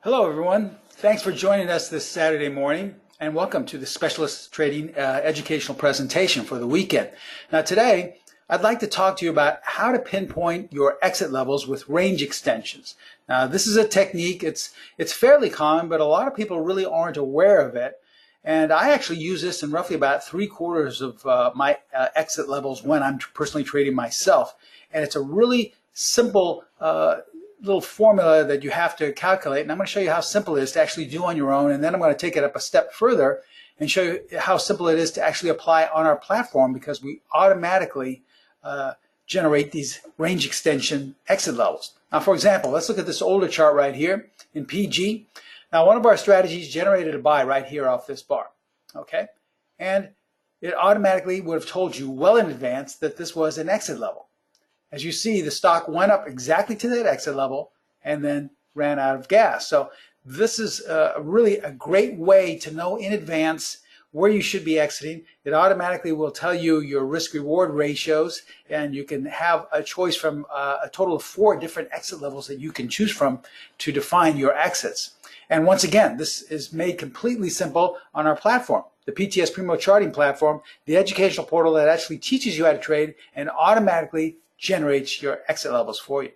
Hello everyone, thanks for joining us this Saturday morning and welcome to the Specialist Trading educational presentation for the weekend. Now today I'd like to talk to you about how to pinpoint your exit levels with range extensions. Now this is a technique, it's fairly common, but a lot of people really aren't aware of it, and I actually use this in roughly about 3/4 of my exit levels when I'm personally trading myself, and it's a really simple little formula that you have to calculate, and I'm going to show you how simple it is to actually do on your own, and then I'm going to take it up a step further and show you how simple it is to actually apply on our platform, because we automatically generate these range extension exit levels. Now for example, let's look at this older chart right here in PG. Now one of our strategies generated a buy right here off this bar, okay, and it automatically would have told you well in advance that this was an exit level. As you see, the stock went up exactly to that exit level and then ran out of gas. So this is really a great way to know in advance where you should be exiting. It automatically will tell you your risk-reward ratios, and you can have a choice from a total of 4 different exit levels that you can choose from to define your exits. And once again, this is made completely simple on our platform, the PTS Primo Charting platform, the educational portal that actually teaches you how to trade and automatically generates your exit levels for you.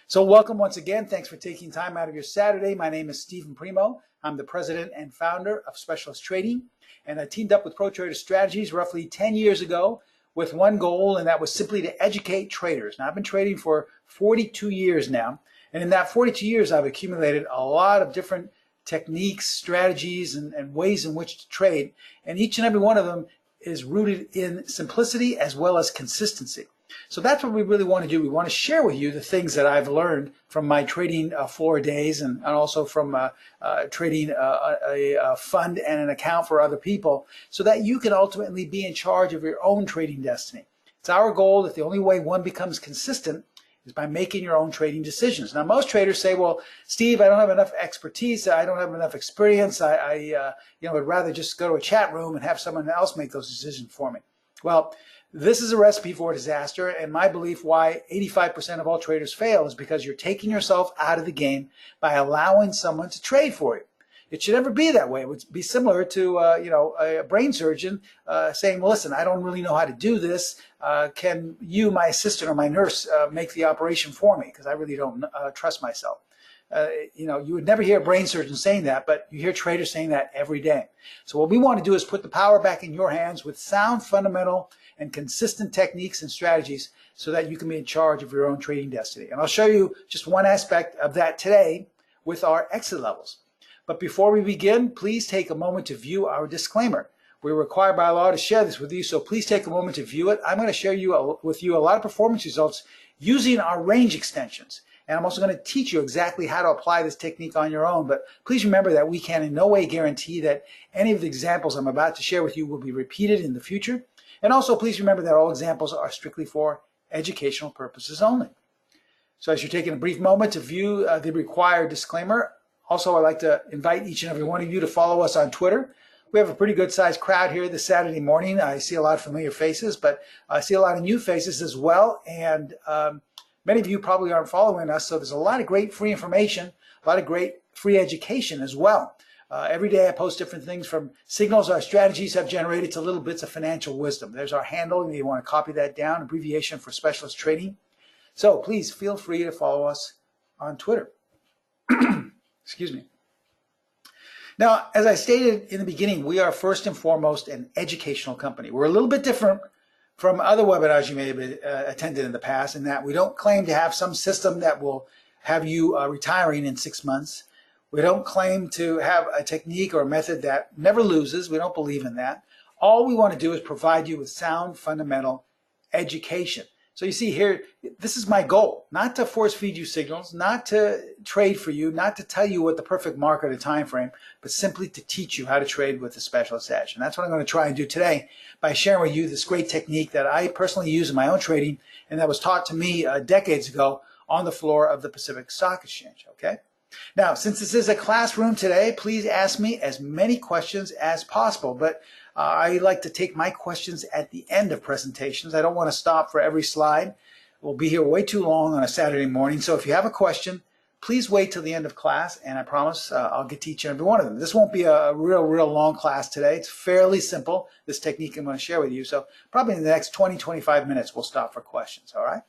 So welcome once again. Thanks for taking time out of your Saturday. My name is Steven Primo. I'm the president and founder of Specialist Trading, and I teamed up with Pro Trader Strategies roughly 10 years ago with one goal, and that was simply to educate traders. Now I've been trading for 42 years now, and in that 42 years I've accumulated a lot of different techniques, strategies, and ways in which to trade, and each and every one of them is rooted in simplicity as well as consistency. So that's what we really want to do. We want to share with you the things that I've learned from my trading floor days and also from trading a fund and an account for other people, so that you can ultimately be in charge of your own trading destiny. It's our goal that the only way one becomes consistent is by making your own trading decisions. Now most traders say, well, Steve, I don't have enough expertise, I don't have enough experience, I would rather just go to a chat room and have someone else make those decisions for me. Well, this is a recipe for disaster, and my belief why 85% of all traders fail is because you're taking yourself out of the game by allowing someone to trade for you. It should never be that way. It would be similar to a brain surgeon saying, well, listen, I don't really know how to do this. Can you, my assistant or my nurse, make the operation for me, because I really don't trust myself. You would never hear a brain surgeon saying that, but you hear traders saying that every day. So what we want to do is put the power back in your hands with sound, fundamental, and consistent techniques and strategies so that you can be in charge of your own trading destiny. And I'll show you just one aspect of that today with our exit levels. But before we begin, please take a moment to view our disclaimer. We're required by law to share this with you, so please take a moment to view it. I'm going to share with you a lot of performance results using our range extensions. And I'm also going to teach you exactly how to apply this technique on your own. But please remember that we can in no way guarantee that any of the examples I'm about to share with you will be repeated in the future. And also please remember that all examples are strictly for educational purposes only. So as you're taking a brief moment to view the required disclaimer, also I'd like to invite each and every one of you to follow us on Twitter. We have a pretty good sized crowd here this Saturday morning. I see a lot of familiar faces, but I see a lot of new faces as well. And many of you probably aren't following us, so there's a lot of great free information, a lot of great free education as well. Every day I post different things, from signals our strategies have generated to little bits of financial wisdom. There's our handle if you want to copy that down, abbreviation for Specialist Trading. So please feel free to follow us on Twitter. Excuse me. Now, as I stated in the beginning, we are first and foremost an educational company. We're a little bit different from other webinars you may have attended in the past, in that we don't claim to have some system that will have you retiring in 6 months. We don't claim to have a technique or a method that never loses. We don't believe in that. All we want to do is provide you with sound, fundamental education. So you see here, this is my goal, not to force feed you signals, not to trade for you, not to tell you what the perfect market or time frame, but simply to teach you how to trade with the Specialist Edge. And that's what I'm going to try and do today by sharing with you this great technique that I personally use in my own trading and that was taught to me decades ago on the floor of the Pacific Stock Exchange, okay? Now, since this is a classroom today, please ask me as many questions as possible, but I like to take my questions at the end of presentations. I don't want to stop for every slide. We'll be here way too long on a Saturday morning, so if you have a question, please wait till the end of class, and I promise I'll get to each and every one of them. This won't be a real long class today. It's fairly simple, this technique I'm going to share with you. So probably in the next 20-25 minutes, we'll stop for questions, all right?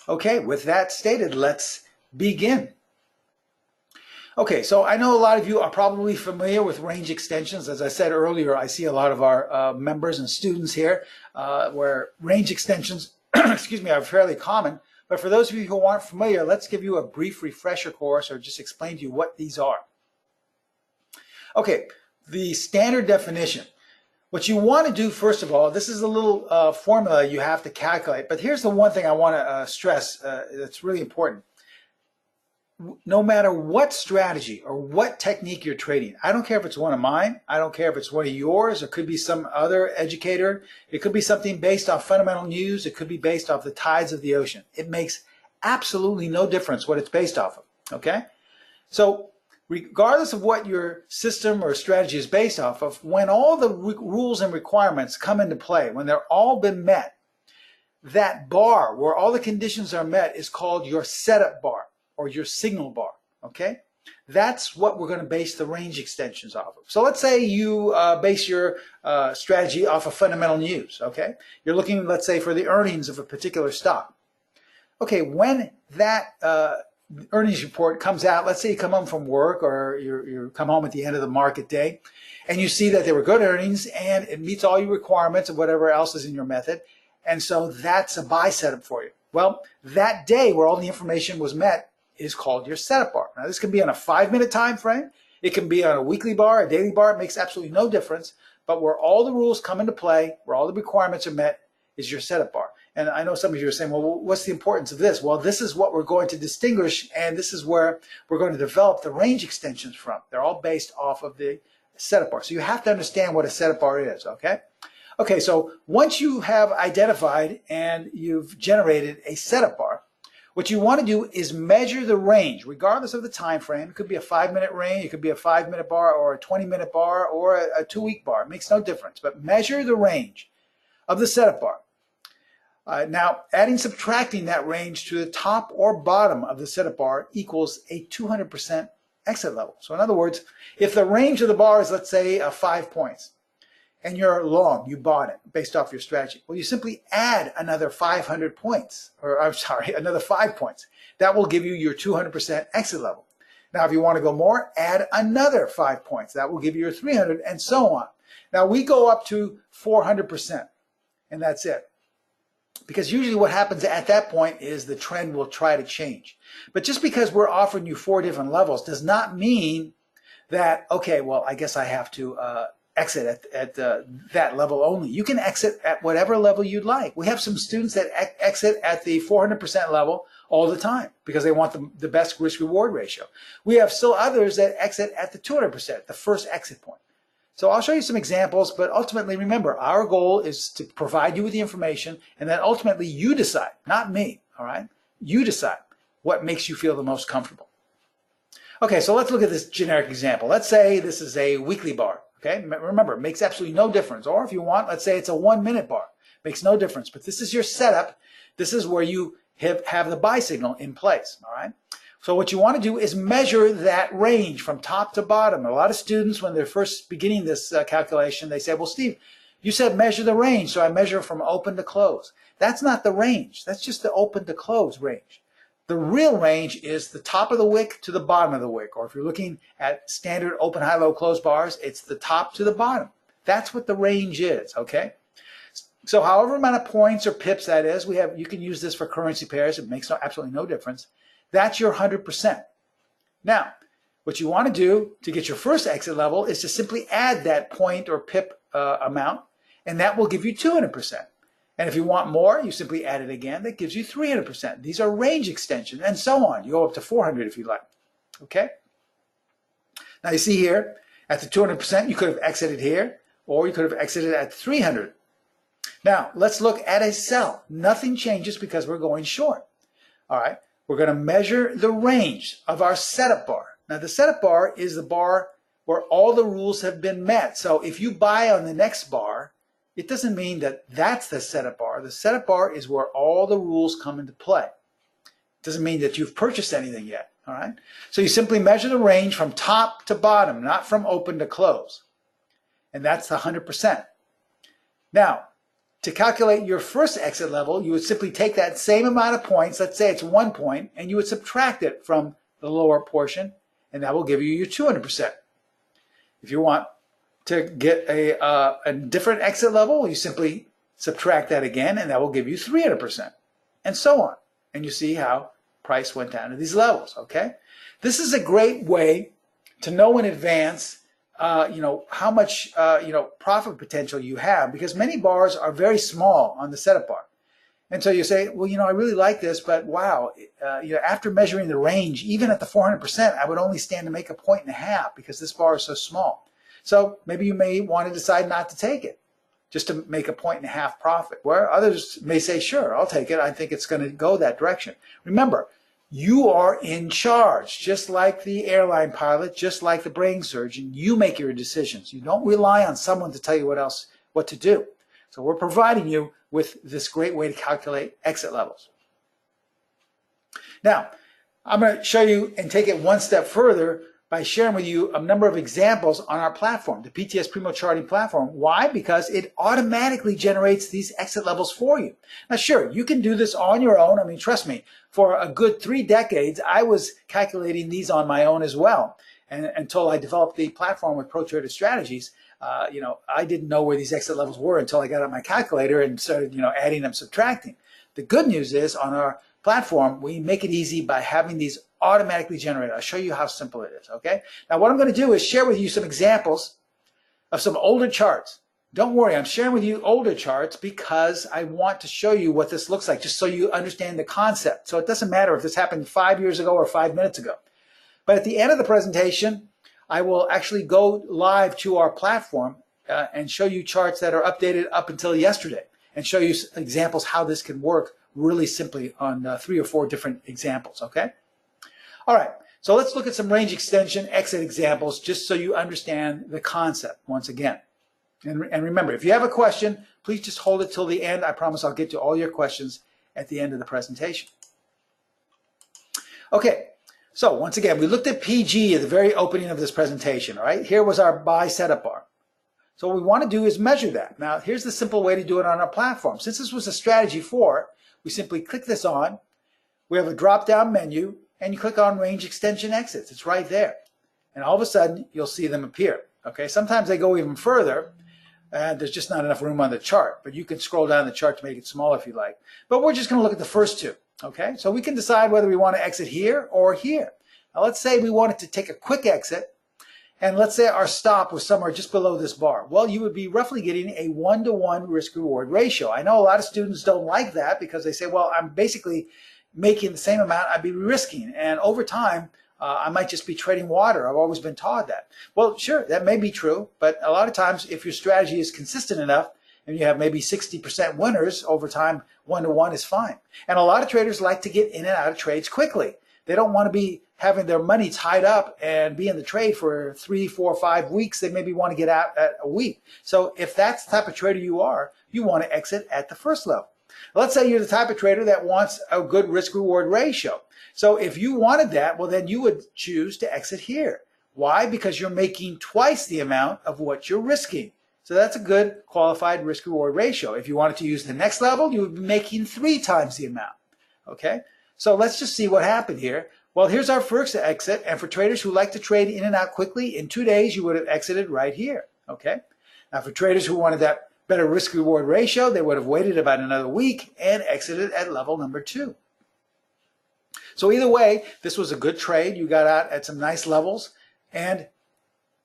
Okay, with that stated, let's begin. Okay, so I know a lot of you are probably familiar with range extensions. As I said earlier, I see a lot of our members and students here where range extensions excuse me, are fairly common. But for those of you who aren't familiar, let's give you a brief refresher course or just explain to you what these are. Okay, the standard definition. What you want to do, first of all, this is a little formula you have to calculate. But here's the one thing I want to stress that's really important. No matter what strategy or what technique you're trading, I don't care if it's one of mine, I don't care if it's one of yours, it could be some other educator, it could be something based off fundamental news, it could be based off the tides of the ocean. It makes absolutely no difference what it's based off of, okay? So regardless of what your system or strategy is based off of, when all the rules and requirements come into play, when they're all been met, that bar where all the conditions are met is called your setup bar, or your signal bar, okay? That's what we're going to base the range extensions off of. So let's say you base your strategy off of fundamental news, okay? You're looking, let's say, for the earnings of a particular stock. Okay, when that earnings report comes out, let's say you come home from work or you come home at the end of the market day, and you see that there were good earnings and it meets all your requirements of whatever else is in your method, and so that's a buy setup for you. Well, that day where all the information was met is called your setup bar. Now, this can be on a 5-minute time frame. It can be on a weekly bar, a daily bar. It makes absolutely no difference. But where all the rules come into play, where all the requirements are met, is your setup bar. And I know some of you are saying, well, what's the importance of this? Well, this is what we're going to distinguish, and this is where we're going to develop the range extensions from. They're all based off of the setup bar. So you have to understand what a setup bar is, okay? Okay, so once you have identified and you've generated a setup bar, what you want to do is measure the range, regardless of the time frame. It could be a 5-minute range, it could be a 5-minute bar, or a 20-minute bar, or a 2-week bar. It makes no difference. But measure the range of the setup bar. Now, subtracting that range to the top or bottom of the setup bar equals a 200% exit level. So in other words, if the range of the bar is, let's say, 5 points, and you're long, you bought it based off your strategy. Well, you simply add another 500 points, or I'm sorry, another 5 points. That will give you your 200% exit level. Now, if you want to go more, add another 5 points. That will give you your 300, and so on. Now, we go up to 400%, and that's it. Because usually what happens at that point is the trend will try to change. But just because we're offering you 4 different levels does not mean that, okay, well, I guess I have to exit at that level only. You can exit at whatever level you'd like. We have some students that exit at the 400% level all the time because they want the best risk-reward ratio. We have still others that exit at the 200%, the first exit point. So I'll show you some examples, but ultimately remember, our goal is to provide you with the information, and then ultimately you decide, not me, all right? You decide what makes you feel the most comfortable. Okay, so let's look at this generic example. Let's say this is a weekly bar. Okay, remember, it makes absolutely no difference. Or if you want, let's say it's a 1-minute bar. Makes no difference. But this is your setup. This is where you have the buy signal in place. All right. So what you want to do is measure that range from top to bottom. A lot of students, when they're first beginning this calculation, they say, well, Steve, you said measure the range. So I measure from open to close. That's not the range. That's just the open to close range. The real range is the top of the wick to the bottom of the wick. Or if you're looking at standard open, high, low, close bars, it's the top to the bottom. That's what the range is, okay? So however amount of points or pips that is, you can use this for currency pairs. It makes absolutely no difference. That's your 100%. Now, what you want to do to get your first exit level is to simply add that point or pip amount, and that will give you 200%. And if you want more, you simply add it again. That gives you 300%. These are range extensions, and so on. You go up to 400 if you like. Okay? Now you see here, at the 200%, you could have exited here, or you could have exited at 300. Now, let's look at a sell. Nothing changes because we're going short. All right? We're going to measure the range of our setup bar. Now, the setup bar is the bar where all the rules have been met. So if you buy on the next bar, it doesn't mean that that's the setup bar. The setup bar is where all the rules come into play. It doesn't mean that you've purchased anything yet, All right. So you simply measure the range from top to bottom, not from open to close. And that's the 100%. Now, to calculate your first exit level, you would simply take that same amount of points, let's say it's 1 point, and you would subtract it from the lower portion, and that will give you your 200%. If you want to get a different exit level, you simply subtract that again, and that will give you 300%, and so on. And you see how price went down to these levels, okay? This is a great way to know in advance, how much, profit potential you have, because many bars are very small on the setup bar. And so you say, well, I really like this, but wow, after measuring the range, even at the 400%, I would only stand to make 1.5 points because this bar is so small. So maybe you may want to decide not to take it, just to make 1.5 points profit, where others may say, sure, I'll take it. I think it's going to go that direction. Remember, you are in charge, just like the airline pilot, just like the brain surgeon. You make your decisions. You don't rely on someone to tell you what to do. So we're providing you with this great way to calculate exit levels. Now, I'm going to show you and take it one step further by sharing with you a number of examples on our platform, the PTS Primo Charting platform. Why? Because it automatically generates these exit levels for you. Now, sure, you can do this on your own. I mean, trust me, for a good 3 decades, I was calculating these on my own as well. And until I developed the platform with Pro Trader Strategies, I didn't know where these exit levels were until I got out my calculator and started, adding and subtracting. The good news is on our platform, we make it easy by having these automatically generated. I'll show you how simple it is, okay? Now, what I'm going to do is share with you some examples of some older charts. Don't worry, I'm sharing with you older charts because I want to show you what this looks like, just so you understand the concept. So it doesn't matter if this happened 5 years ago or 5 minutes ago. But at the end of the presentation, I will actually go live to our platform and show you charts that are updated up until yesterday and show you examples how this can work really simply on 3 or 4 different examples, okay? All right, so let's look at some range extension exit examples just so you understand the concept once again. And remember, if you have a question, please just hold it till the end. I promise I'll get to all your questions at the end of the presentation. Okay, so once again, we looked at PG at the very opening of this presentation, all right? Here was our buy setup bar. So what we want to do is measure that. Now, here's the simple way to do it on our platform. Since this was a strategy 4, we simply click this on. We have a drop-down menu, and you click on range extension exits. It's right there. And all of a sudden, you'll see them appear. Okay, sometimes they go even further, and there's just not enough room on the chart. But you can scroll down the chart to make it smaller if you like. But we're just going to look at the first 2. Okay, so we can decide whether we want to exit here or here. Now, let's say we wanted to take a quick exit, and let's say our stop was somewhere just below this bar. Well, you would be roughly getting a 1-to-1 risk-reward ratio. I know a lot of students don't like that because they say, well, I'm basically making the same amount I'd be risking. And over time, I might just be trading water. I've always been taught that. Well, sure, that may be true. But a lot of times, if your strategy is consistent enough and you have maybe 60% winners over time, 1-to-1 is fine. And a lot of traders like to get in and out of trades quickly. They don't want to be having their money tied up and be in the trade for 3, 4, 5 weeks. They maybe want to get out at a week. So if that's the type of trader you are, you want to exit at the first level. Let's say you're the type of trader that wants a good risk-reward ratio. So if you wanted that, well, then you would choose to exit here. Why? Because you're making twice the amount of what you're risking. So that's a good qualified risk-reward ratio. If you wanted to use the next level, you would be making 3 times the amount. Okay? So let's just see what happened here. Well, here's our first exit. And for traders who like to trade in and out quickly, in 2 days, you would have exited right here. Okay? Now, for traders who wanted that better risk-reward ratio, they would have waited about another week and exited at level number 2. So either way, this was a good trade. You got out at some nice levels and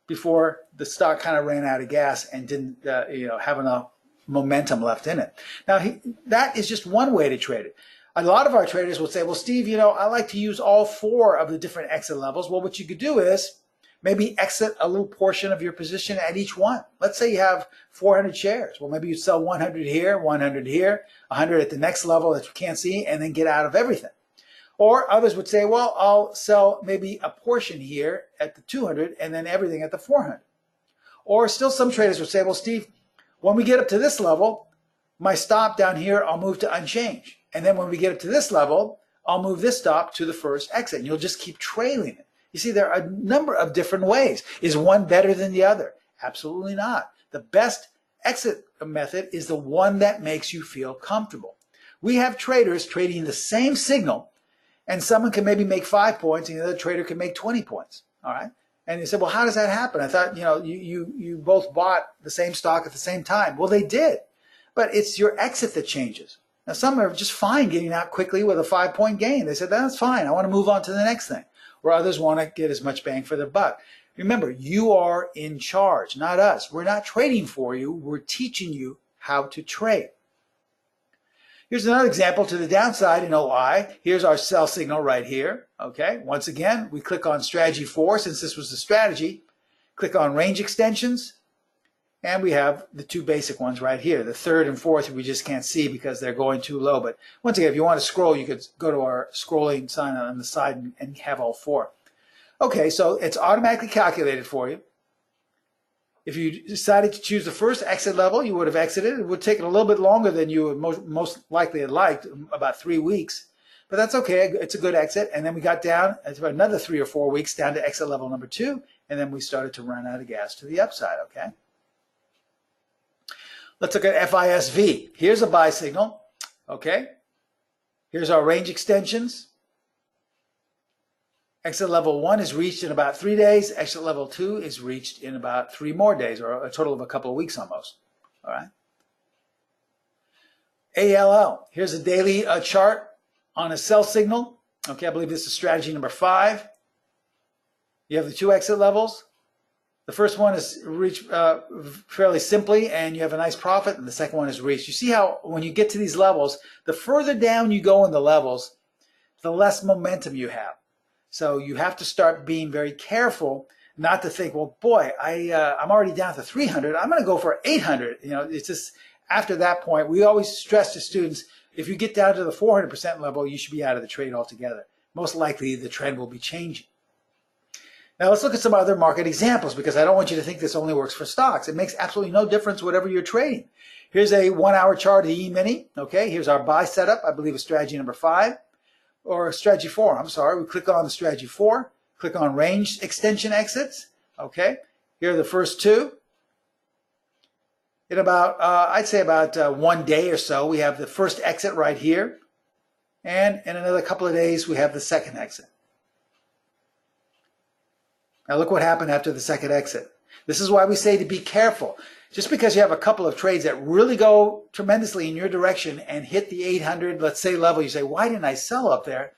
before the stock kind of ran out of gas and didn't have enough momentum left in it. Now, that is just one way to trade it. A lot of our traders will say, well, Steve, I like to use all 4 of the different exit levels. Well, what you could do is maybe exit a little portion of your position at each one. Let's say you have 400 shares. Well, maybe you sell 100 here, 100 here, 100 at the next level that you can't see, and then get out of everything. Or others would say, well, I'll sell maybe a portion here at the 200 and then everything at the 400. Or still some traders would say, well, Steve, when we get up to this level, my stop down here, I'll move to unchanged. And then when we get up to this level, I'll move this stop to the first exit, and you'll just keep trailing it. You see, there are a number of different ways. Is one better than the other? Absolutely not. The best exit method is the one that makes you feel comfortable. We have traders trading the same signal, and someone can maybe make 5 points, and the other trader can make 20 points. All right? And you said, well, how does that happen? I thought, you both bought the same stock at the same time. Well, they did. But it's your exit that changes. Now, some are just fine getting out quickly with a 5-point gain. They said, that's fine. I want to move on to the next thing. Or others want to get as much bang for their buck. Remember, you are in charge, not us. We're not trading for you. We're teaching you how to trade. Here's another example to the downside in OI. Here's our sell signal right here. Okay. Once again, we click on strategy 4 since this was the strategy. Click on range extensions. And we have the two basic ones right here. The third and fourth we just can't see because they're going too low. But once again, if you want to scroll, you could go to our scrolling sign on the side and have all four. Okay, so it's automatically calculated for you. If you decided to choose the first exit level, you would have exited. It would take a little bit longer than you would most likely had liked, about 3 weeks. But that's okay. It's a good exit. And then we got down to another 3 or 4 weeks down to exit level number 2. And then we started to run out of gas to the upside, okay? Let's look at FISV. Here's a buy signal, okay? Here's our range extensions. Exit level 1 is reached in about 3 days. Exit level 2 is reached in about 3 more days, or a total of a couple of weeks almost, all right? ALL, here's a daily chart on a sell signal. Okay, I believe this is strategy number 5. You have the 2 exit levels. The first one is reached fairly simply, and you have a nice profit, and the second one is reached. You see how when you get to these levels, the further down you go in the levels, the less momentum you have. So you have to start being very careful not to think, well, boy, I'm already down to 300. I'm going to go for 800. You know, it's just after that point, we always stress to students, if you get down to the 400% level, you should be out of the trade altogether. Most likely the trend will be changing. Now let's look at some other market examples because I don't want you to think this only works for stocks. It makes absolutely no difference whatever you're trading. Here's a 1-hour chart of the E-mini. Okay, here's our buy setup. I believe it's strategy number 5 or strategy 4. I'm sorry. We click on the strategy 4, click on range extension exits. Okay, here are the first 2. In about, I'd say about 1 day or so, we have the first exit right here. And in another couple of days, we have the second exit. Now look what happened after the second exit. This is why we say to be careful. Just because you have a couple of trades that really go tremendously in your direction and hit the 800, let's say, level, you say, why didn't I sell up there?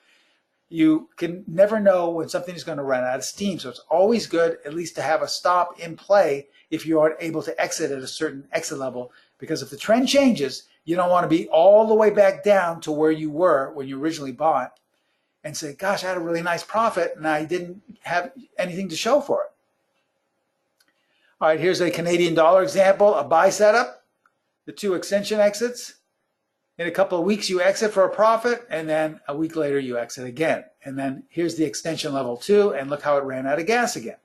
You can never know when something is going to run out of steam. So it's always good at least to have a stop in play if you aren't able to exit at a certain exit level. Because if the trend changes, you don't want to be all the way back down to where you were when you originally bought and say, gosh, I had a really nice profit and I didn't have anything to show for it. All right, here's a Canadian dollar example, a buy setup, the 2 extension exits. In a couple of weeks, you exit for a profit, and then a week later, you exit again. And then here's the extension level 2, and look how it ran out of gas again.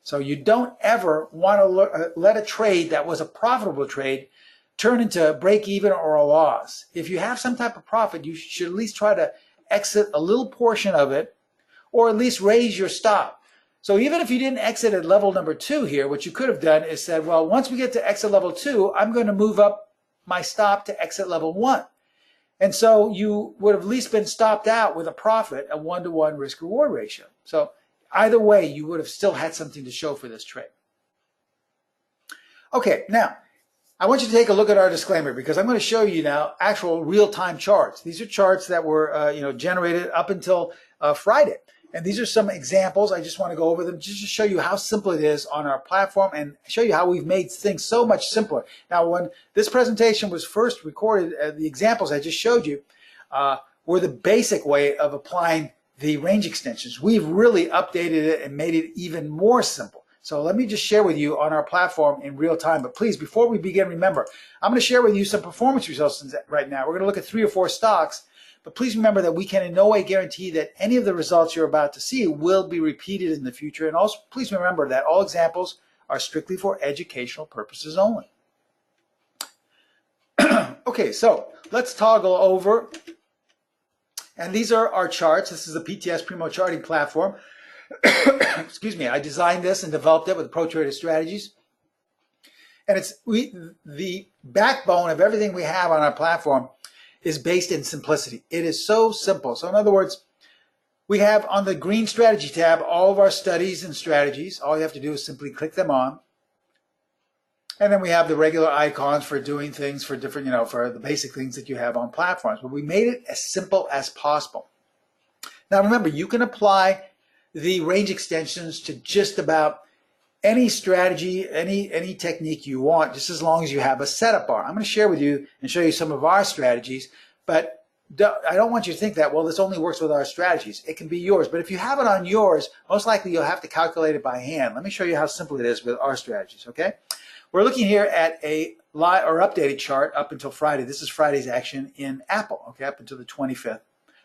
So you don't ever want to let a trade that was a profitable trade turn into break even or a loss. If you have some type of profit, you should at least try to exit a little portion of it, or at least raise your stop. So even if you didn't exit at level number 2 here, what you could have done is said, well, once we get to exit level 2, I'm going to move up my stop to exit level 1. And so you would have at least been stopped out with a profit, a 1-to-1 risk-reward ratio. So either way, you would have still had something to show for this trade. Okay, now, I want you to take a look at our disclaimer because I'm going to show you now actual real-time charts. These are charts that were generated up until Friday. And these are some examples. I just want to go over them just to show you how simple it is on our platform and show you how we've made things so much simpler. Now, when this presentation was first recorded, the examples I just showed you were the basic way of applying the range extensions. We've really updated it and made it even more simple. So let me just share with you on our platform in real time. But please, before we begin, remember, I'm going to share with you some performance results right now. We're going to look at 3 or 4 stocks. But please remember that we can in no way guarantee that any of the results you're about to see will be repeated in the future. And also, please remember that all examples are strictly for educational purposes only. Okay, so let's toggle over And these are our charts. This is the PTS Primo Charting platform. Excuse me. I designed this and developed it with Pro Trader Strategies. And it's the backbone of everything we have on our platform is based in simplicity. It is so simple. So in other words, we have on the green strategy tab all of our studies and strategies. All you have to do is simply click them on. And then we have the regular icons for doing things for different, for the basic things that you have on platforms. But we made it as simple as possible. Now remember, you can apply the range extensions to just about any strategy, any technique you want, just as long as you have a setup bar. I'm going to share with you and show you some of our strategies, but I don't want you to think that, well, this only works with our strategies. It can be yours, but if you have it on yours, most likely you'll have to calculate it by hand. Let me show you how simple it is with our strategies, okay? We're looking here at a live or updated chart up until Friday. This is Friday's action in Apple, okay, up until the 25th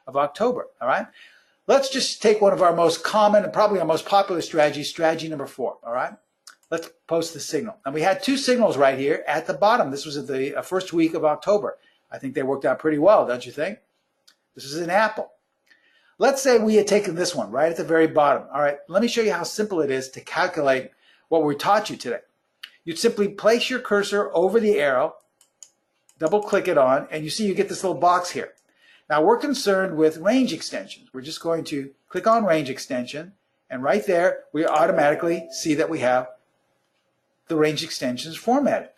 of October, all right? Let's just take one of our most common and probably our most popular strategies, strategy number 4, all right? Let's post the signal. And we had 2 signals right here at the bottom. This was at the first week of October. I think they worked out pretty well, don't you think? This is an Apple. Let's say we had taken this one right at the very bottom. All right, let me show you how simple it is to calculate what we taught you today. You'd simply place your cursor over the arrow, double click it on, and you see you get this little box here. Now we're concerned with range extensions. We're just going to click on range extension, and right there we automatically see that we have the range extensions formatted.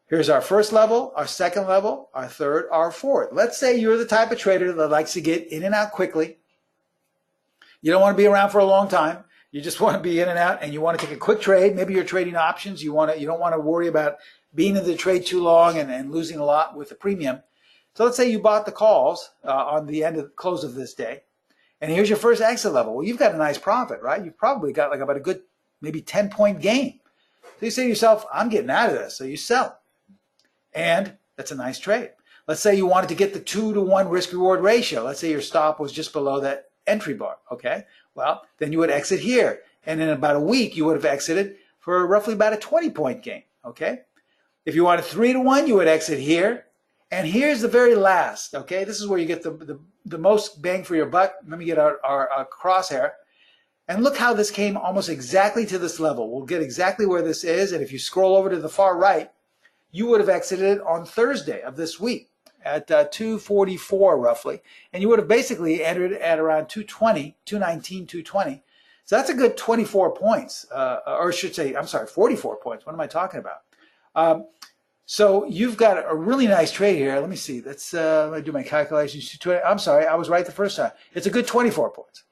Here's our first level, our second level, our third, our fourth. Let's say you're the type of trader that likes to get in and out quickly. You don't want to be around for a long time. You just want to be in and out, and you want to take a quick trade. Maybe you're trading options. You don't want to worry about being in the trade too long and losing a lot with the premium. So let's say you bought the calls on the end of the close of this day, and here's your first exit level. Well, you've got a nice profit, right? You've probably got like about a good maybe 10-point gain. So you say to yourself, I'm getting out of this. So you sell, and that's a nice trade. Let's say you wanted to get the 2-to-1 risk-reward ratio. Let's say your stop was just below that entry bar, okay? Well, then you would exit here, and in about a week, you would have exited for roughly about a 20-point gain, okay? If you wanted 3-to-1, you would exit here. And here's the very last, okay? This is where you get the most bang for your buck. Let me get our crosshair. And look how this came almost exactly to this level. We'll get exactly where this is. And if you scroll over to the far right, you would have exited on Thursday of this week at 244 roughly. And you would have basically entered at around 220, 219, 220. So that's a good 24 points, or I should say, I'm sorry, 44 points. What am I talking about? So you've got a really nice trade here. Let me see. Let's let me do my calculations. I'm sorry, I was right the first time. It's a good 24 points.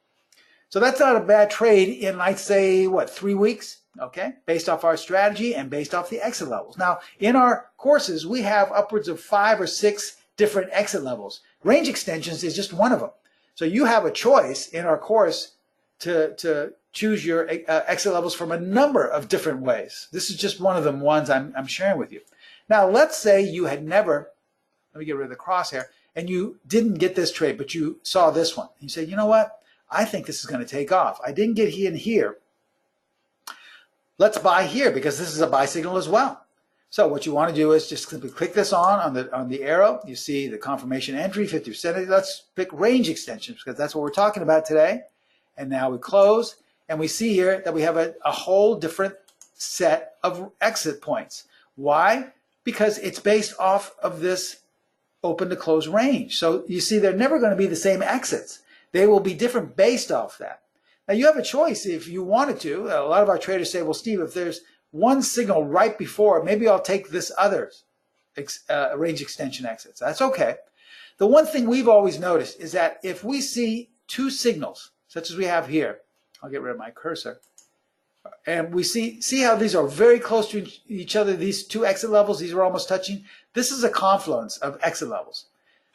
So that's not a bad trade in, I'd say, what, 3 weeks? Okay, based off our strategy and based off the exit levels. Now, in our courses, we have upwards of 5 or 6 different exit levels. Range extensions is just one of them. So you have a choice in our course to choose your exit levels from a number of different ways. This is just one of them ones I'm sharing with you. Now, let's say you had never, let me get rid of the crosshair, and you didn't get this trade, but you saw this one. You said, you know what? I think this is going to take off. I didn't get in here. Let's buy here because this is a buy signal as well. So what you want to do is just simply click this on the arrow. You see the confirmation entry, 50%. Let's pick range extensions because that's what we're talking about today. And now we close, and we see here that we have a whole different set of exit points. Why? Because it's based off of this open to close range. So you see they're never going to be the same exits. They will be different based off that. Now you have a choice if you wanted to. A lot of our traders say, well, Steve, if there's one signal right before, maybe I'll take this other range extension exits. That's okay. The one thing we've always noticed is that if we see 2 signals, such as we have here, I'll get rid of my cursor, and we see how these are very close to each other, these 2 exit levels, these are almost touching. This is a confluence of exit levels.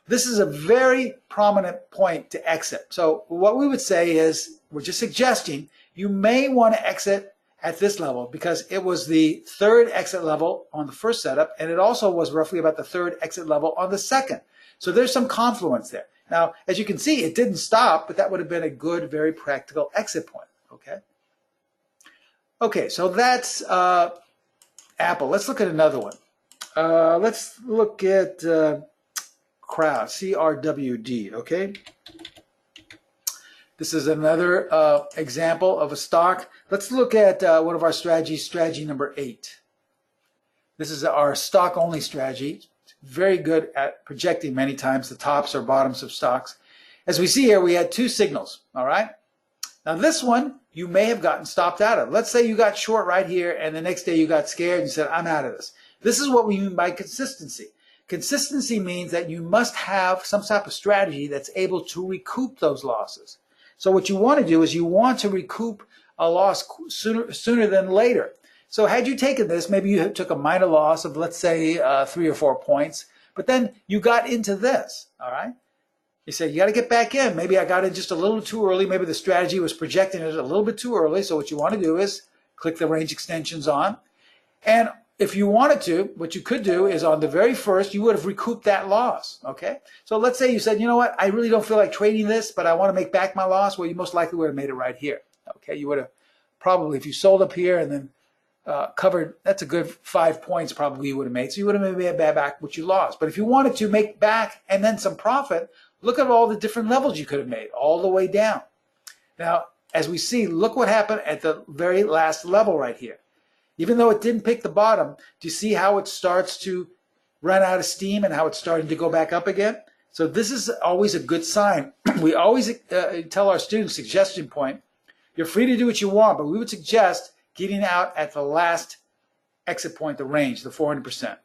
This is a very prominent point to exit. So what we would say is, we're just suggesting you may want to exit at this level because it was the 3rd exit level on the first setup, and it also was roughly about the 3rd exit level on the 2nd. So there's some confluence there. Now, as you can see, it didn't stop, but that would have been a good, very practical exit point, okay? Okay, so that's Apple. Let's look at another one. Let's look at crowd, CRWD, okay? This is another example of a stock. Let's look at one of our strategies, strategy number 8. This is our stock only strategy. It's very good at projecting many times the tops or bottoms of stocks. As we see here, we had 2 signals, all right? Now this one, you may have gotten stopped out of. Let's say you got short right here and the next day you got scared and said, I'm out of this. This is what we mean by consistency. Consistency means that you must have some type of strategy that's able to recoup those losses. So what you want to do is you want to recoup a loss sooner than later. So had you taken this, maybe you took a minor loss of, let's say, 3 or 4 points, but then you got into this, all right? You say, you got to get back in. Maybe I got in just a little too early. Maybe the strategy was projecting it a little bit too early. So what you want to do is click the range extensions on. And if you wanted to, what you could do is on the very first, you would have recouped that loss, okay? So let's say you said, you know what, I really don't feel like trading this, but I want to make back my loss. Well, you most likely would have made it right here, okay? You would have probably, if you sold up here and then covered, that's a good 5 points probably you would have made. So you would have made back what you lost. But if you wanted to make back and then some profit, look at all the different levels you could have made all the way down. Now, as we see, look what happened at the very last level right here. Even though it didn't pick the bottom, do you see how it starts to run out of steam and how it's starting to go back up again? So this is always a good sign. We always tell our students, suggestion point, you're free to do what you want, but we would suggest getting out at the last exit point, the range, the 400%.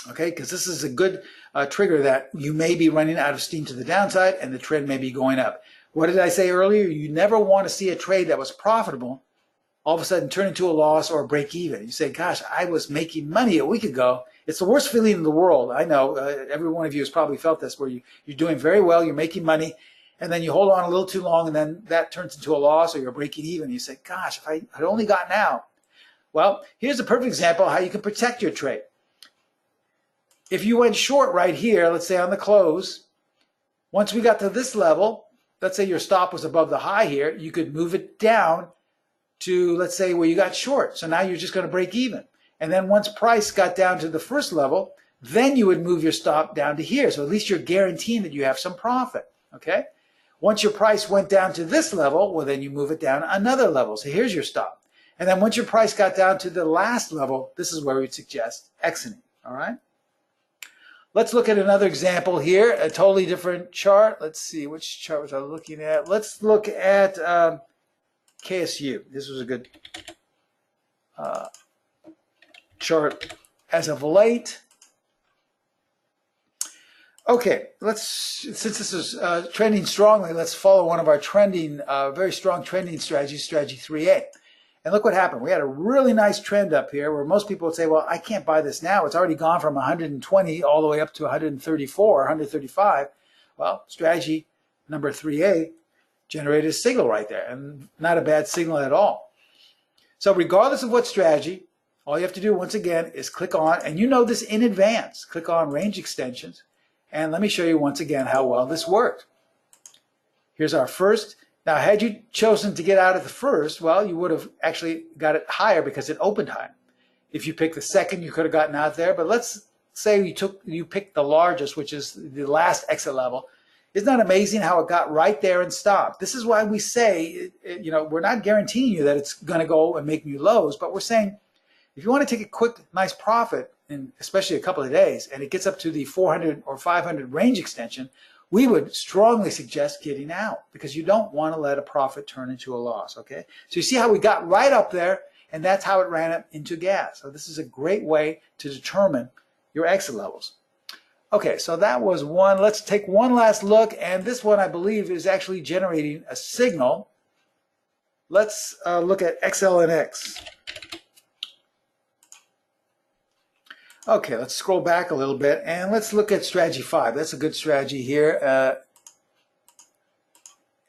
Okay, because this is a good trigger that you may be running out of steam to the downside and the trend may be going up. What did I say earlier? You never want to see a trade that was profitable all of a sudden turn into a loss or a break even. You say, gosh, I was making money a week ago. It's the worst feeling in the world. I know every one of you has probably felt this, where you're doing very well, you're making money, and then you hold on a little too long and then that turns into a loss or you're breaking even. You say, gosh, if I had only gotten out. Well, here's a perfect example of how you can protect your trade. If you went short right here, let's say on the close, once we got to this level, let's say your stop was above the high here, you could move it down to, let's say, where you got short. So now you're just going to break even. And then once price got down to the first level, then you would move your stop down to here. So at least you're guaranteeing that you have some profit, okay? Once your price went down to this level, well, then you move it down another level. So here's your stop. And then once your price got down to the last level, this is where we'd suggest exiting, all right? Let's look at another example here, a totally different chart. Let's see, which chart was I looking at? Let's look at KSU. This was a good chart as of late. Okay, since this is trending strongly, let's follow one of our trending, very strong trending strategies, strategy 3A. And look what happened. We had a really nice trend up here where most people would say, well, I can't buy this now. It's already gone from 120 all the way up to 134, 135. Well, strategy number 3A generated a signal right there, and not a bad signal at all. So regardless of what strategy, all you have to do once again is click on, and you know this in advance, click on range extensions, and let me show you once again how well this worked. Here's our first. Now, had you chosen to get out at the first, well, you would have actually got it higher because it opened high. If you picked the second, you could have gotten out there, but let's say you picked the largest, which is the last exit level. Isn't that amazing how it got right there and stopped? This is why we say, you know, we're not guaranteeing you that it's going to go and make new lows, but we're saying if you want to take a quick, nice profit, in especially a couple of days, and it gets up to the 400 or 500 range extension, we would strongly suggest getting out because you don't want to let a profit turn into a loss, okay? So you see how we got right up there, and that's how it ran up into gas. So this is a great way to determine your exit levels. Okay, so that was one. Let's take one last look, and this one I believe is actually generating a signal. Let's look at XLX. Okay, let's scroll back a little bit, and let's look at strategy 5. That's a good strategy here.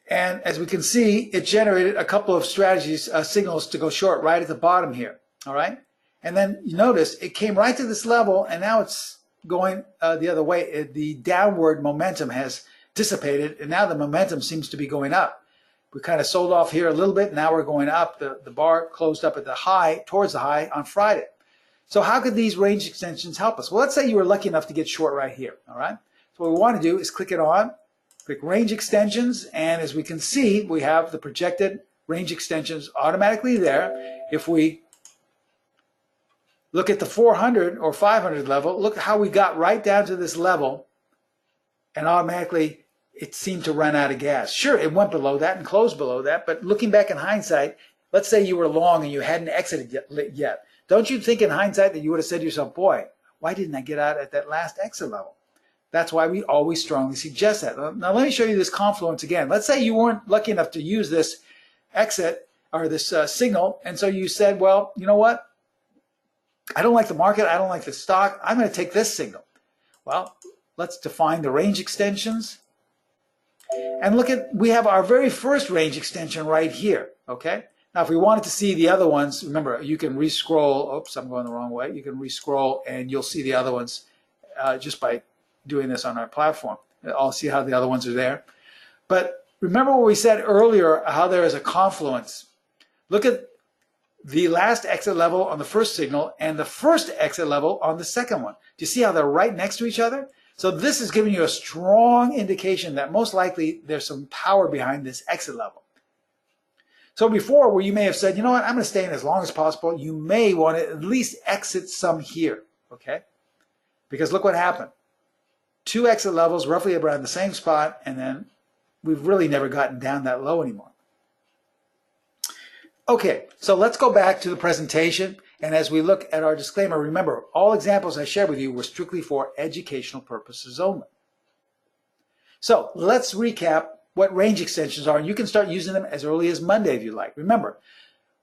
And as we can see, it generated a couple of strategies, signals to go short right at the bottom here, all right? And then you notice it came right to this level, and now it's going the other way. The downward momentum has dissipated, and now the momentum seems to be going up. We kind of sold off here a little bit. Now we're going up. The bar closed up at the high, towards the high on Friday. So how could these range extensions help us? Well, let's say you were lucky enough to get short right here, all right? So what we want to do is click it on, Click range extensions, and as we can see, we have the projected range extensions automatically there. If we look at the 400 or 500 level, look how we got right down to this level, and automatically it seemed to run out of gas. Sure, it went below that and closed below that, but looking back in hindsight, let's say you were long and you hadn't exited yet. Don't you think in hindsight that you would have said to yourself, boy, why didn't I get out at that last exit level? That's why we always strongly suggest that. Now let me show you this confluence again. Let's say you weren't lucky enough to use this exit or this signal, and so you said, well, you know what? I don't like the market. I don't like the stock. I'm going to take this signal. Well, let's define the range extensions. And look at, we have our very first range extension right here, okay? Now, if we wanted to see the other ones, remember, you can re-scroll. Oops, I'm going the wrong way. You can re-scroll, and you'll see the other ones just by doing this on our platform. I'll see how the other ones are there. But remember what we said earlier, how there is a confluence. Look at the last exit level on the first signal and the first exit level on the second one. Do you see how they're right next to each other? So this is giving you a strong indication that most likely there's some power behind this exit level. So before, where you may have said, you know what, I'm going to stay in as long as possible, you may want to at least exit some here, okay? Because look what happened. 2 exit levels roughly around the same spot, and then we've really never gotten down that low anymore. Okay, so let's go back to the presentation, and as we look at our disclaimer, remember, all examples I shared with you were strictly for educational purposes only. So let's recap what range extensions are, and you can start using them as early as Monday if you like. Remember,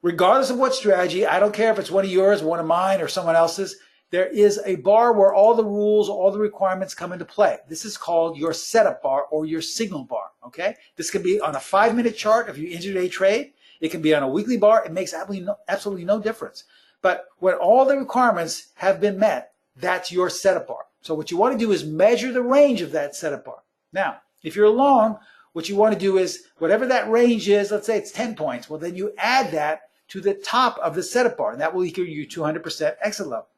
regardless of what strategy, I don't care if it's one of yours, one of mine, or someone else's, there is a bar where all the rules, all the requirements come into play. This is called your setup bar or your signal bar, okay? This can be on a 5-minute chart if you intraday trade. It can be on a weekly bar. It makes absolutely no difference. But when all the requirements have been met, that's your setup bar. So what you want to do is measure the range of that setup bar. Now, if you're long, what you want to do is whatever that range is, let's say it's 10 points, well, then you add that to the top of the setup bar, and that will equal you 200% exit level.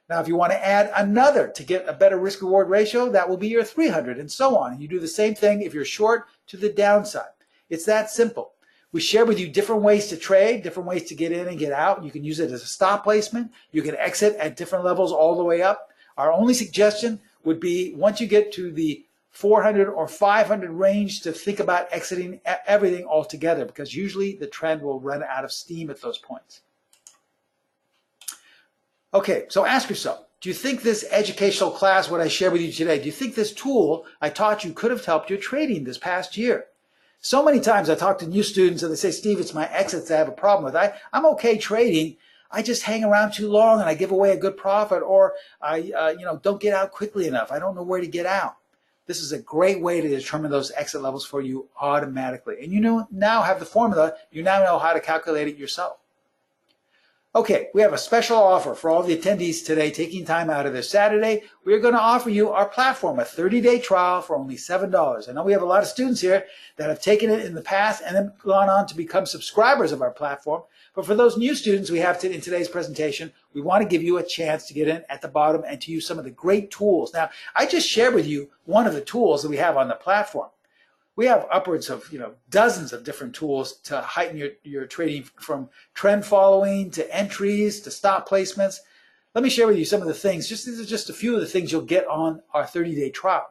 Now, if you want to add another to get a better risk-reward ratio, that will be your 300, and so on. And you do the same thing if you're short to the downside. It's that simple. We share with you different ways to trade, different ways to get in and get out. You can use it as a stop placement. You can exit at different levels all the way up. Our only suggestion would be once you get to the 400 or 500 range to think about exiting everything altogether, because usually the trend will run out of steam at those points. Okay, so ask yourself, do you think this educational class, what I shared with you today, do you think this tool I taught you could have helped your trading this past year? So many times I talk to new students and they say, Steve, it's my exits I have a problem with. I'm okay trading. I just hang around too long and I give away a good profit, or I don't get out quickly enough. I don't know where to get out. This is a great way to determine those exit levels for you automatically. And you now have the formula. You now know how to calculate it yourself. Okay, we have a special offer for all the attendees today taking time out of their Saturday. We're going to offer you our platform, a 30-day trial for only $7. I know we have a lot of students here that have taken it in the past and then gone on to become subscribers of our platform. But for those new students we have in today's presentation, we want to give you a chance to get in at the bottom and to use some of the great tools. Now, I just shared with you one of the tools that we have on the platform. We have upwards of dozens of different tools to heighten your trading, from trend following to entries to stop placements. Let me share with you some of the things. These are just a few of the things you'll get on our 30-day trial.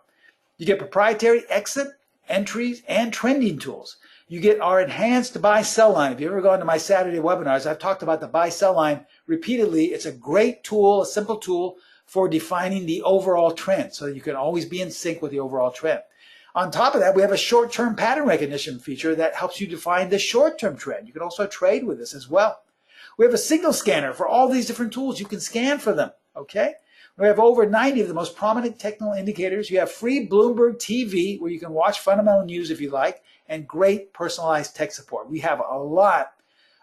You get proprietary exit, entries, and trending tools. You get our enhanced buy-sell line. If you've ever gone to my Saturday webinars, I've talked about the buy-sell line repeatedly. It's a great tool, a simple tool for defining the overall trend so that you can always be in sync with the overall trend. On top of that, we have a short-term pattern recognition feature that helps you define the short-term trend. You can also trade with this as well. We have a signal scanner for all these different tools. You can scan for them, okay? We have over 90 of the most prominent technical indicators. You have free Bloomberg TV where you can watch fundamental news if you like, and great personalized tech support. We have a lot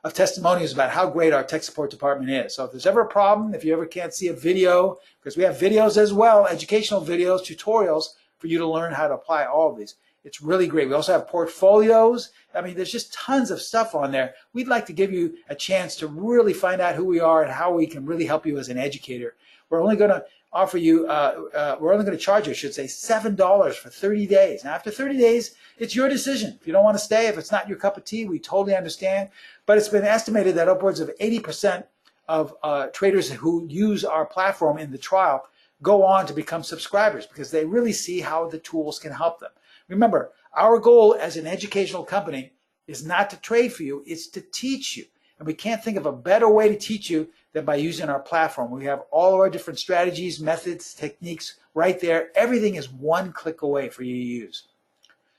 of testimonials about how great our tech support department is. So if there's ever a problem, if you ever can't see a video, because we have videos as well, educational videos, tutorials, for you to learn how to apply all of these. It's really great. We also have portfolios. I mean, there's just tons of stuff on there. We'd like to give you a chance to really find out who we are and how we can really help you as an educator. we're only going to offer you, we're only going to charge you, I should say, $7 for 30 days. Now, after 30 days, it's your decision. If you don't want to stay, if it's not your cup of tea, we totally understand. But it's been estimated that upwards of 80% of traders who use our platform in the trial go on to become subscribers because they really see how the tools can help them. Remember, our goal as an educational company is not to trade for you, it's to teach you. And we can't think of a better way to teach you than by using our platform. We have all of our different strategies, methods, techniques right there. Everything is one click away for you to use.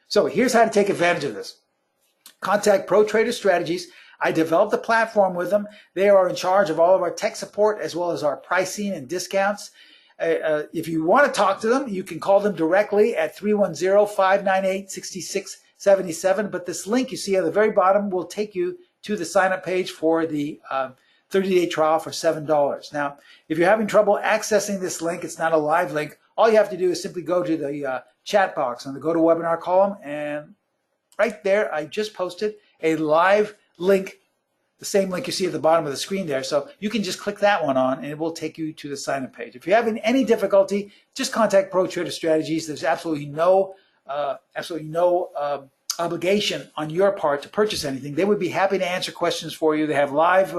So here's how to take advantage of this. Contact Pro Trader Strategies. I developed a platform with them. They are in charge of all of our tech support as well as our pricing and discounts. If you want to talk to them, you can call them directly at 310-598-6677. But this link you see at the very bottom will take you to the sign-up page for the 30-day trial for $7. Now, if you're having trouble accessing this link, it's not a live link. All you have to do is simply go to the chat box on the GoToWebinar column, and right there, I just posted a live link, the same link you see at the bottom of the screen there. So you can just click that one on, and it will take you to the sign-up page. If you're having any difficulty, just contact Pro Trader Strategies. There's absolutely no obligation on your part to purchase anything. They would be happy to answer questions for you. They have live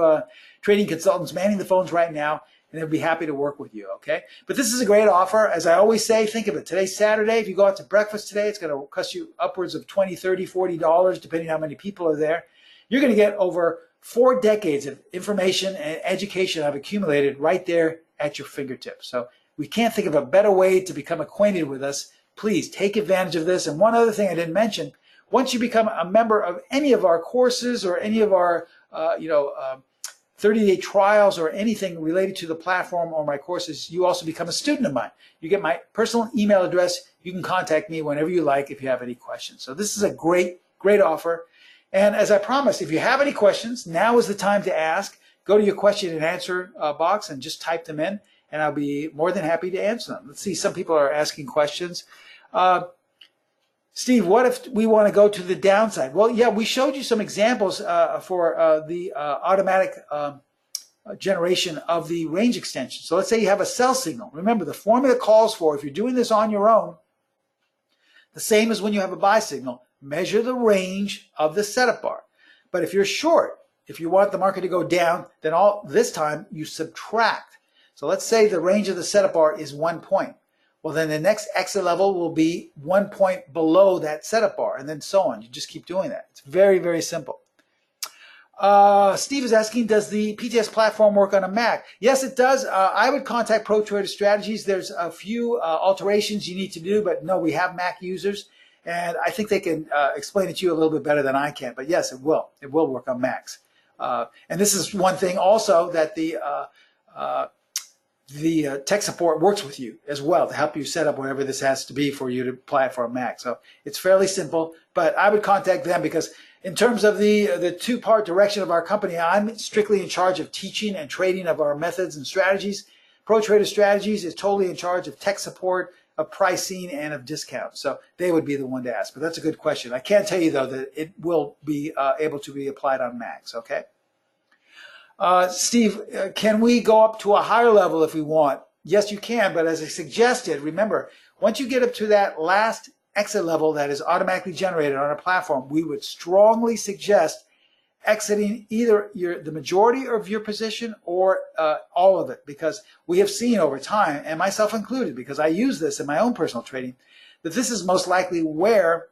trading consultants manning the phones right now, and they'll be happy to work with you, okay? But this is a great offer. As I always say, think of it. Today's Saturday. If you go out to breakfast today, it's going to cost you upwards of $20, $30, $40, depending on how many people are there. You're going to get over 4 decades of information and education I've accumulated right there at your fingertips. So we can't think of a better way to become acquainted with us. Please take advantage of this. And one other thing I didn't mention, once you become a member of any of our courses or any of our 30-day trials or anything related to the platform or my courses, you also become a student of mine. You get my personal email address. You can contact me whenever you like if you have any questions. So this is a great, great offer. And as I promised, if you have any questions, now is the time to ask. Go to your question and answer box and just type them in, and I'll be more than happy to answer them. Let's see, some people are asking questions. Steve, what if we want to go to the downside? Well, yeah, we showed you some examples for the automatic generation of the range extension. So let's say you have a sell signal. Remember, the formula calls for, if you're doing this on your own, the same as when you have a buy signal, measure the range of the setup bar. But if you're short, if you want the market to go down, then this time you subtract. So let's say the range of the setup bar is 1 point. Well, then the next exit level will be 1 point below that setup bar, and then so on. You just keep doing that. It's very, very simple. Steve is asking, does the PTS platform work on a Mac? Yes, it does. I would contact Pro Trader Strategies. There's a few alterations you need to do, but no, we have Mac users, and I think they can explain it to you a little bit better than I can. But yes, it will. It will work on Macs. And this is one thing also that the tech support works with you as well to help you set up whatever this has to be for you to apply it for a Mac. So it's fairly simple, but I would contact them because in terms of the two-part direction of our company, I'm strictly in charge of teaching and trading of our methods and strategies. Pro Trader Strategies is totally in charge of tech support, of pricing, and of discounts. So they would be the one to ask. But that's a good question. I can tell you, though, that it will be able to be applied on Macs, okay? Steve, can we go up to a higher level if we want? Yes, you can, but as I suggested, remember, once you get up to that last exit level that is automatically generated on our platform, we would strongly suggest exiting either the majority of your position or all of it, because we have seen over time, and myself included, because I use this in my own personal trading, that this is most likely where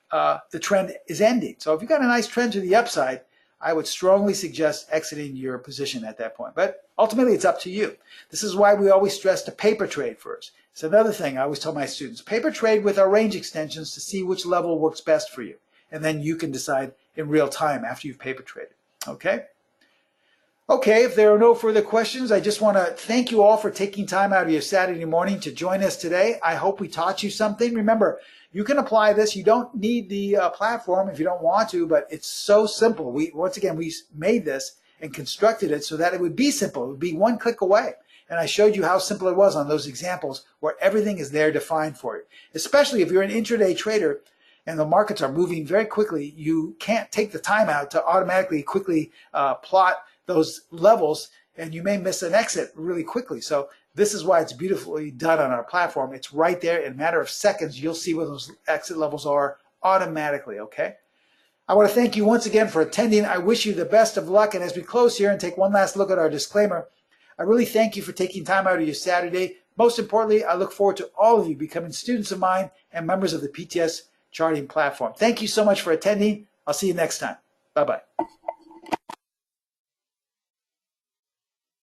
the trend is ending. So if you've got a nice trend to the upside, I would strongly suggest exiting your position at that point. But ultimately, it's up to you. This is why we always stress to paper trade first. It's another thing I always tell my students. Paper trade with our range extensions to see which level works best for you. And then you can decide in real time after you've paper traded. Okay? Okay, if there are no further questions, I just want to thank you all for taking time out of your Saturday morning to join us today. I hope we taught you something. Remember, you can apply this. You don't need the platform if you don't want to, but it's so simple. Once again, we made this and constructed it so that it would be simple. It would be one click away. And I showed you how simple it was on those examples where everything is there defined for you. Especially if you're an intraday trader and the markets are moving very quickly, you can't take the time out to automatically quickly plot those levels, and you may miss an exit really quickly. So This is why it's beautifully done on our platform. It's right there. In a matter of seconds, you'll see what those exit levels are automatically, okay? I want to thank you once again for attending. I wish you the best of luck. And as we close here and take one last look at our disclaimer, I really thank you for taking time out of your Saturday. Most importantly, I look forward to all of you becoming students of mine and members of the PTS Charting platform. Thank you so much for attending. I'll see you next time. Bye-bye.